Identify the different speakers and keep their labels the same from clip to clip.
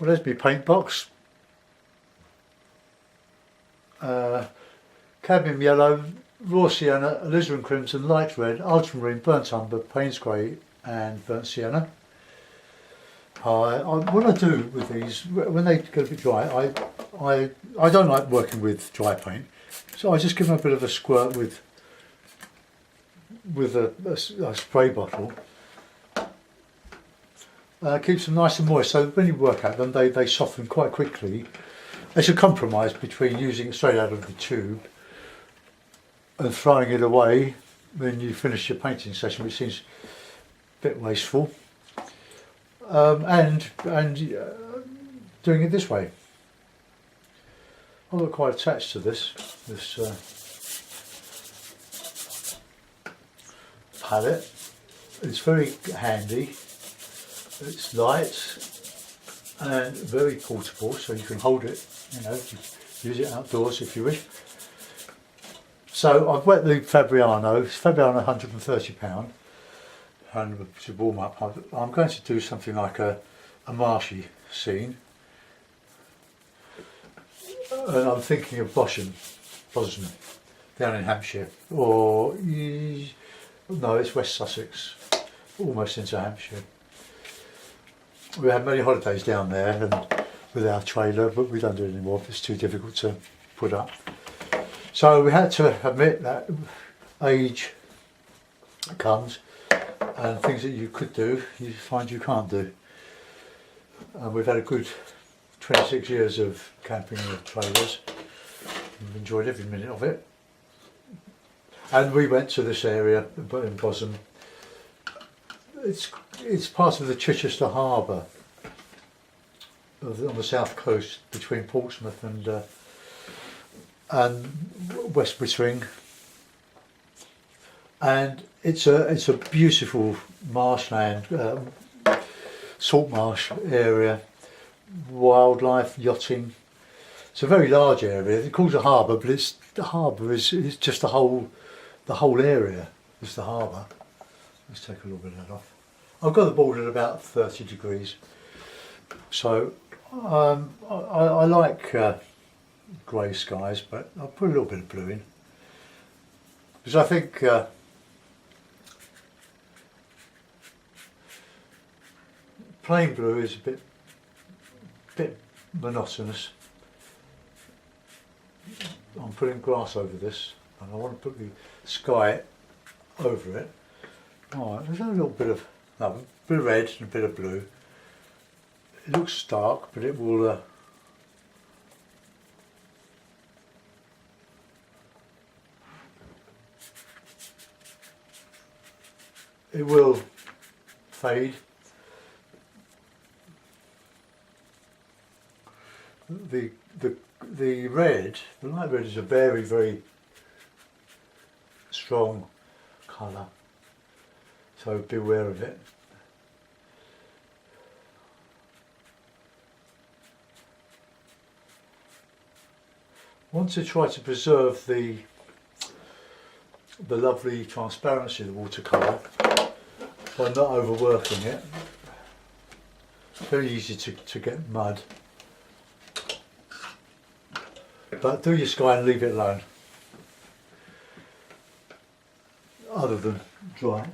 Speaker 1: Well, there's my paint box. Cadmium yellow, raw sienna, alizarin crimson, light red, ultramarine, burnt umber, Payne's grey and burnt sienna. What I do with these, when they get a bit dry, I don't like working with dry paint, so I just give them a bit of a squirt with a spray bottle. Keeps them nice and moist, so when you work at them they soften quite quickly. It's a compromise between using it straight out of the tube and throwing it away when you finish your painting session, which seems a bit wasteful, and doing it this way. I got quite attached to this palette. It's very handy, it's light and very portable, so you can hold it, you know, use it outdoors if you wish. So I've wet the Fabriano. It's Fabriano £130, and to warm up I'm going to do something like a marshy scene, and I'm thinking of Bosham down in Hampshire, or no, it's West Sussex, almost into Hampshire. We had many holidays down there and with our trailer, but we don't do it anymore. It's too difficult to put up. So we had to admit that age comes, and things that you could do, you find you can't do. And we've had a good 26 years of camping with trailers. We've enjoyed every minute of it. And we went to this area in Bosham. It's part of the Chichester Harbour on the south coast between Portsmouth and West Wittering, and it's a beautiful marshland, salt marsh area, wildlife, yachting. It's a very large area. It calls it a harbour, but the harbour is just the whole area is the harbour. Let's take a little bit of that off. I've got the board at about 30 degrees, so I like grey skies, but I'll put a little bit of blue in, because I think plain blue is a bit monotonous. I'm putting grass over this, and I want to put the sky over it. Alright, there's a little bit of red and a bit of blue. It looks stark, but it will fade. The red, the light red, is a very, very strong colour, so beware of it. I want to try to preserve the lovely transparency of the watercolour by not overworking it. It's very easy to get mud, but do your sky and leave it alone, other than dry.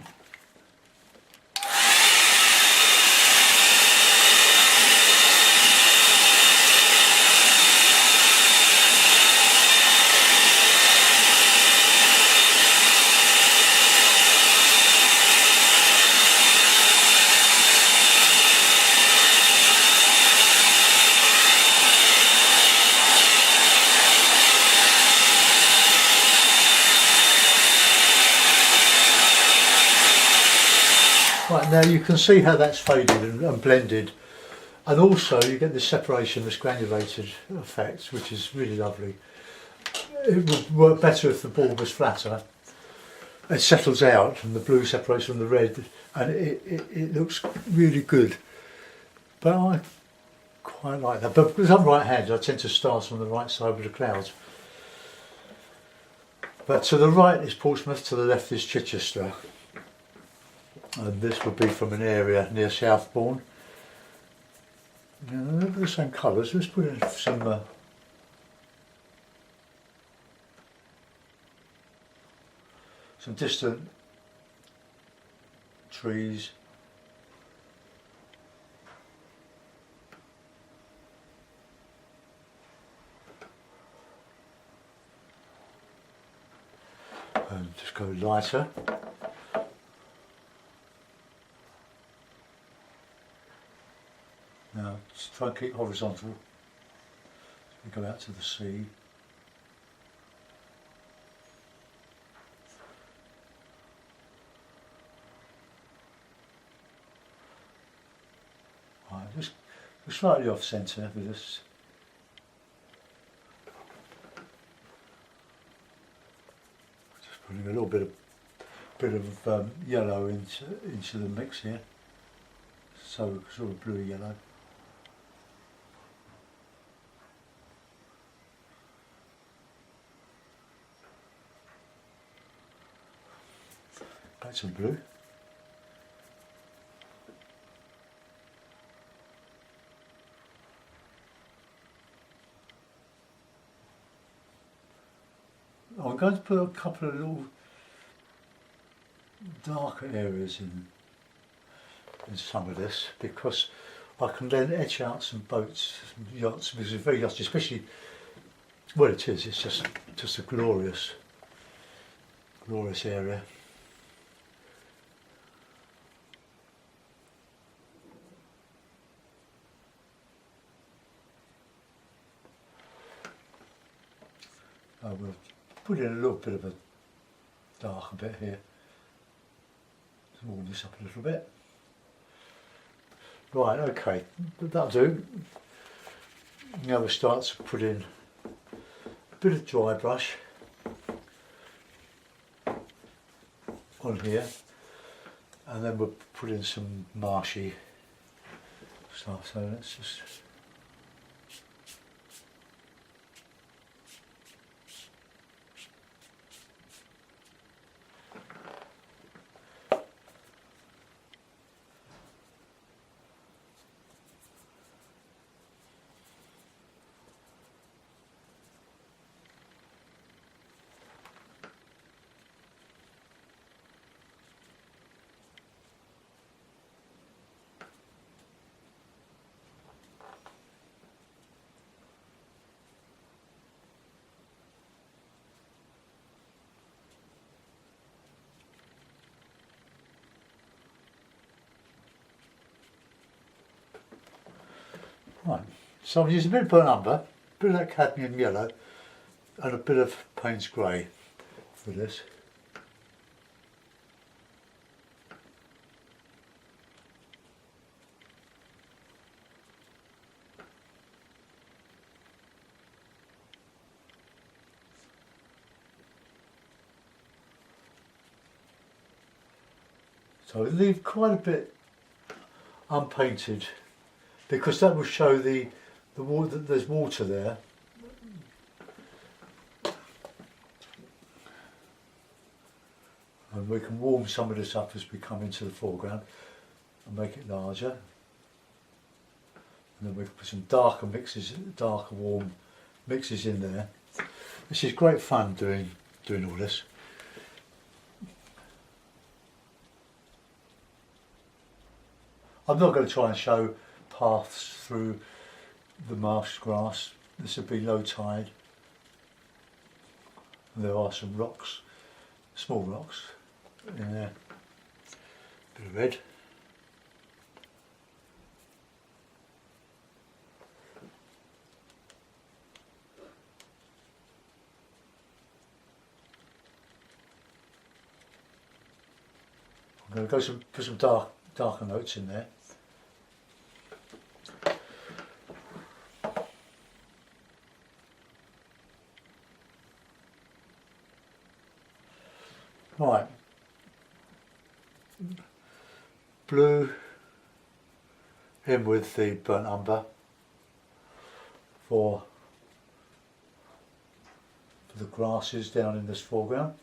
Speaker 1: Right, now you can see how that's faded and blended, and also you get this separation, this granulated effect, which is really lovely. It would work better if the board was flatter. It settles out and the blue separates from the red, and it looks really good. But I quite like that. But because I'm right-handed, I tend to start on the right side with the clouds. But to the right is Portsmouth, to the left is Chichester. And this would be from an area near Southbourne. the same colours. Let's put in some distant trees. And just go lighter. Now just try and keep horizontal. We go out to the sea. Right, just slightly off centre with this. Just putting a little bit of yellow into the mix here. So sort of blue yellow. Back to blue. I'm going to put a couple of little darker areas in some of this, because I can then etch out some boats, some yachts, because it's very yachty, especially, well it is, it's just a glorious area. I will put in a little bit of a darker bit here, warm this up a little bit. Right, okay, that'll do. Now we'll start to put in a bit of dry brush on here, and then we'll put in some marshy stuff. So let's just right. So I'm using a bit of burnt umber, a bit of that cadmium yellow, and a bit of Payne's grey for this. So I leave quite a bit unpainted, because that will show the water, that there's water there. And we can warm some of this up as we come into the foreground and make it larger. And then we can put some darker mixes, darker warm mixes in there. This is great fun doing all this. I'm not going to try and show paths through the marsh grass. This will be low tide. And there are some rocks, small rocks in there. Bit of red. I'm going to go put some darker notes in there. Right, blue in with the burnt umber for the grasses down in this foreground.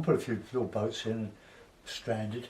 Speaker 1: can put a few little boats in, stranded.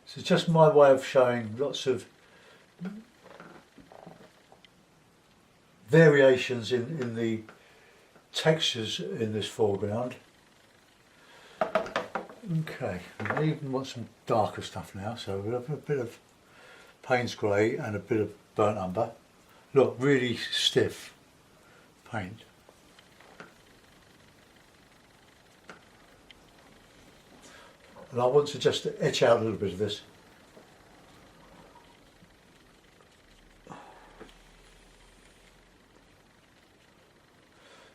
Speaker 1: So it's just my way of showing lots of variations in the textures in this foreground. Okay, we even want some darker stuff now, so we'll have a bit of Payne's grey and a bit of burnt umber. Look, really stiff paint. And I want to just etch out a little bit of this.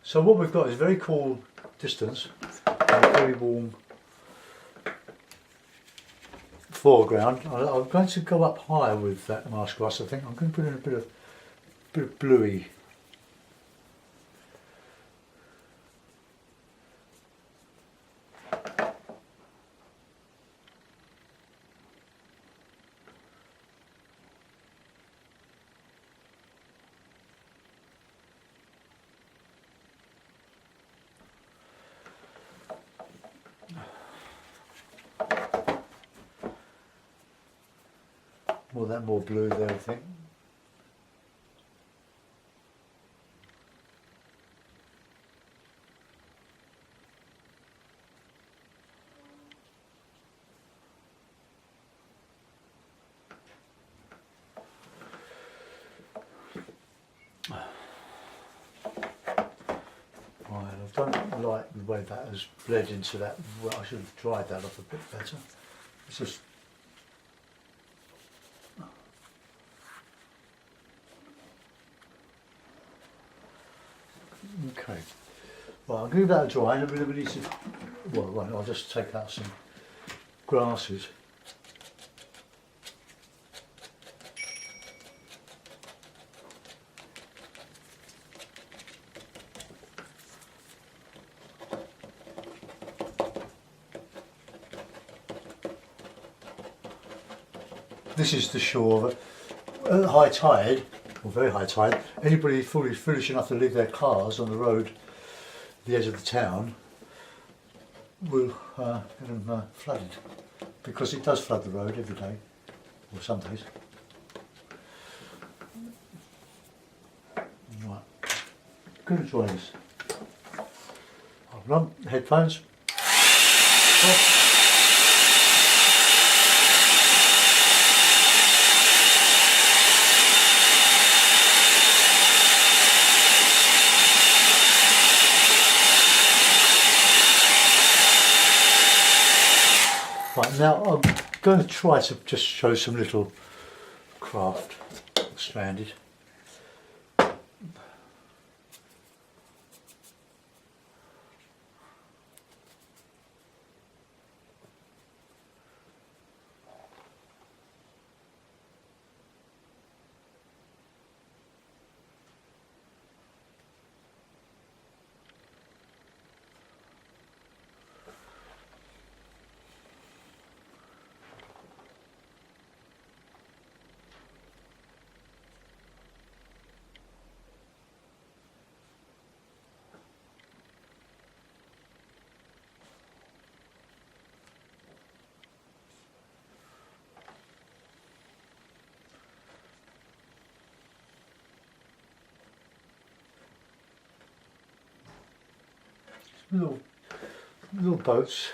Speaker 1: So what we've got is very cool distance and a very warm foreground. I'm going to go up higher with that marsh grass. I think I'm going to put in a bit of bluey. More blue there, I think. Right, I don't like the way that has bled into that. Well, I should have dried that off a bit better. It's just okay. Well, I'll give that a dry and we need to, well, right, I'll just take out some grasses. This is the shore. At high tide, or very high tide, anybody foolish enough to leave their cars on the road, the edge of the town, will get them flooded, because it does flood the road every day, or some days. Right, going to try this. Hold on, headphones. Oh. Right, now I'm going to try to just show some little craft stranded. Little boats.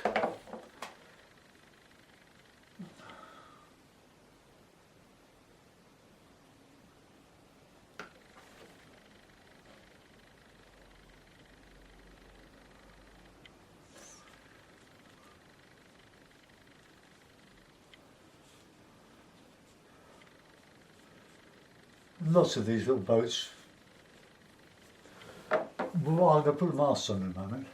Speaker 1: Lots of these little boats. Right, I'm going to put the mask on in a moment.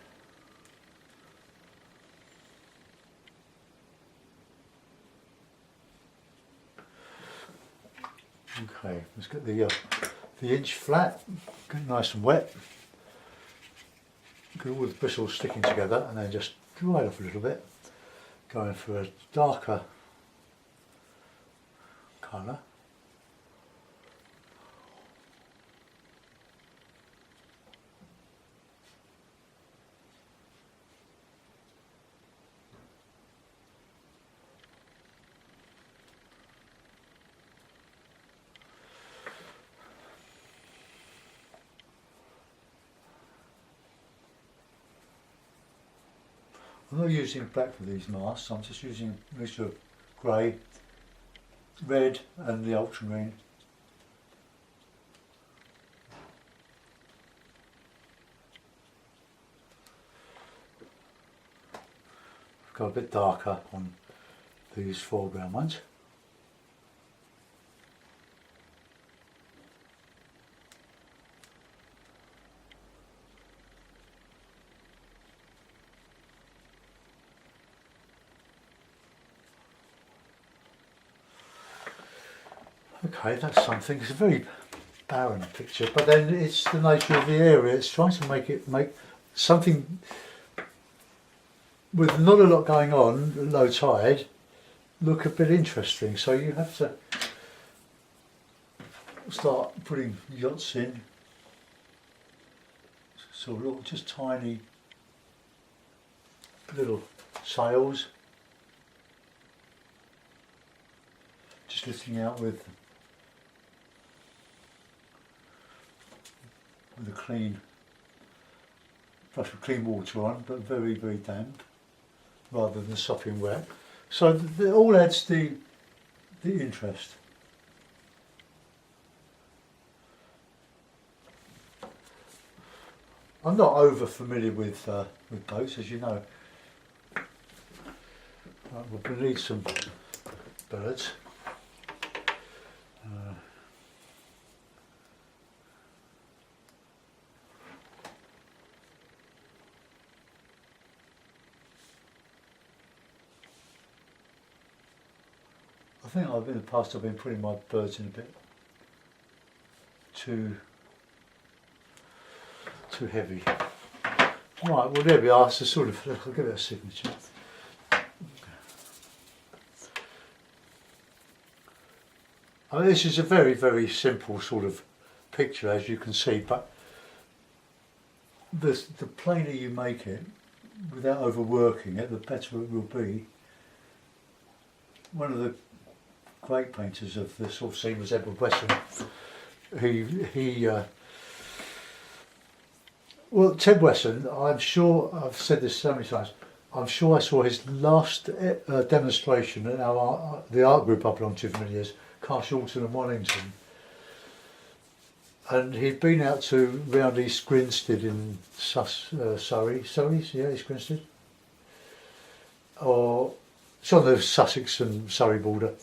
Speaker 1: Okay, let's get the inch flat, get it nice and wet. Get all the bristles sticking together and then just dry it off a little bit. Going for a darker colour. I'm not using black for these masks, I'm just using a mixture of grey, red and the ultramarine. I've got a bit darker on these foreground ones. Okay, that's something. It's a very barren picture, but then it's the nature of the area. It's trying to make something with not a lot going on, low tide, look a bit interesting. So you have to start putting yachts in, so little, just tiny little sails, just lifting out with a clean brush of clean water on, but very, very damp, rather than sopping wet. So it all adds the interest. I'm not over familiar with boats, as you know. Right, we'll need some birds. I think in the past I've been putting my birds in a bit too heavy. Right, well there we are, so sort of, I'll give it a signature. I mean, this is a very, very simple sort of picture, as you can see, but the plainer you make it, without overworking it, the better it will be. One of the great painters of this sort of scene was Edward Weston. Well, Ted Weston, I'm sure, I've said this so many times, I'm sure I saw his last demonstration at the art group I belonged to for many years, Carshalton and Wallington. And he'd been out to round East Grinstead in Surrey, yeah, East Grinstead. Or it's on the Sussex and Surrey border.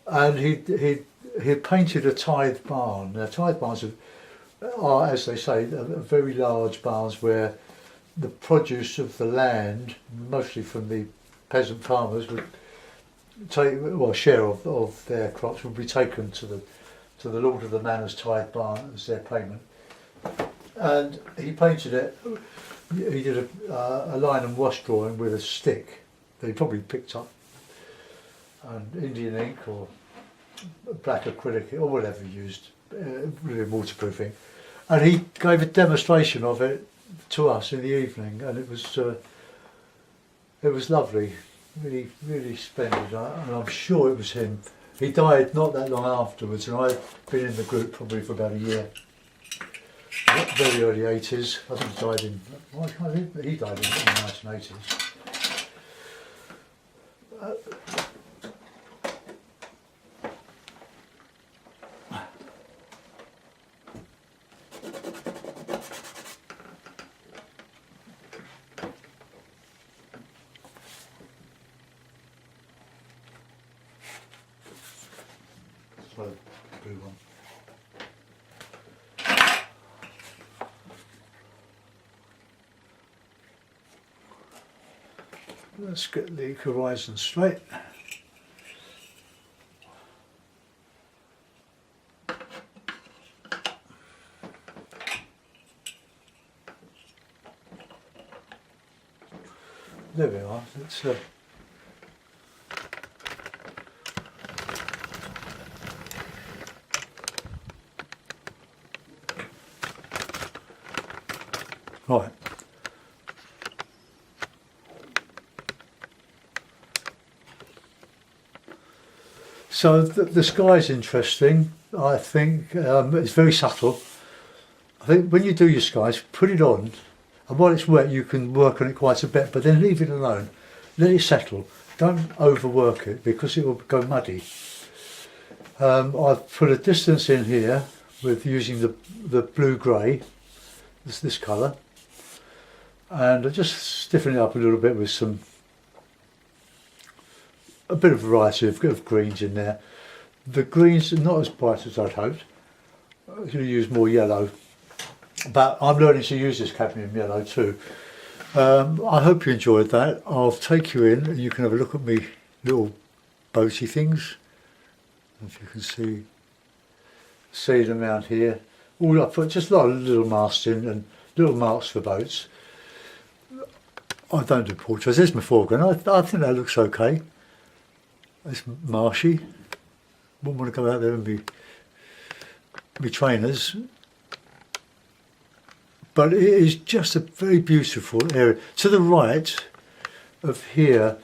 Speaker 1: And he painted a tithe barn. Now, tithe barns are, as they say, very large barns where the produce of the land, mostly from the peasant farmers, would take, well, a share of their crops would be taken to the lord of the manor's tithe barn as their payment. And he painted it. He did a line and wash drawing with a stick that he probably picked up, and Indian ink or black acrylic or whatever he used, really waterproofing. And he gave a demonstration of it to us in the evening, and it was lovely, really, really splendid. And I'm sure it was him. He died not that long afterwards, and I'd been in the group probably for about a year. Very early 80s. I think he died he died in the 1980s. Let's get the horizon straight. There we are. Let's right. So the sky's interesting. I think it's very subtle. I think when you do your skies, put it on, and while it's wet you can work on it quite a bit, but then leave it alone. Let it settle. Don't overwork it because it will go muddy. I've put a distance in here with using the blue-grey, this colour, and I just stiffen it up a little bit with a bit of variety of greens in there. The greens are not as bright as I'd hoped. I'm going to use more yellow, but I'm learning to use this cadmium yellow too. I hope you enjoyed that. I'll take you in and you can have a look at me little boaty things. If you can see them around here. All I put just a lot of little masts in and little marks for boats. I don't do portraits. There's my foreground. I think that looks okay. It's marshy. Wouldn't want to go out there and be trainers. But it is just a very beautiful area. To the right of here,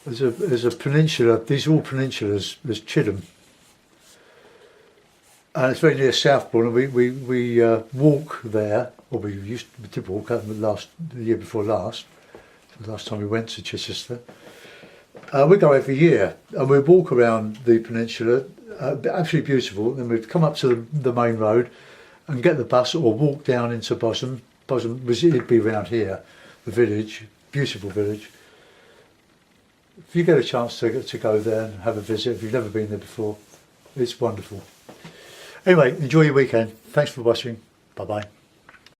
Speaker 1: there's a peninsula. These are all peninsulas. There's Chidham, and it's very near Southbourne. And we walk there, or we did walk the year before last. The last time we went to Chichester. We go every year, and we walk around the peninsula. Absolutely beautiful. Then we'd come up to the main road and get the bus or walk down into Bosham. Bosham, it'd be around here, the village, beautiful village. If you get a chance to go there and have a visit, if you've never been there before, it's wonderful. Anyway, enjoy your weekend. Thanks for watching. Bye bye.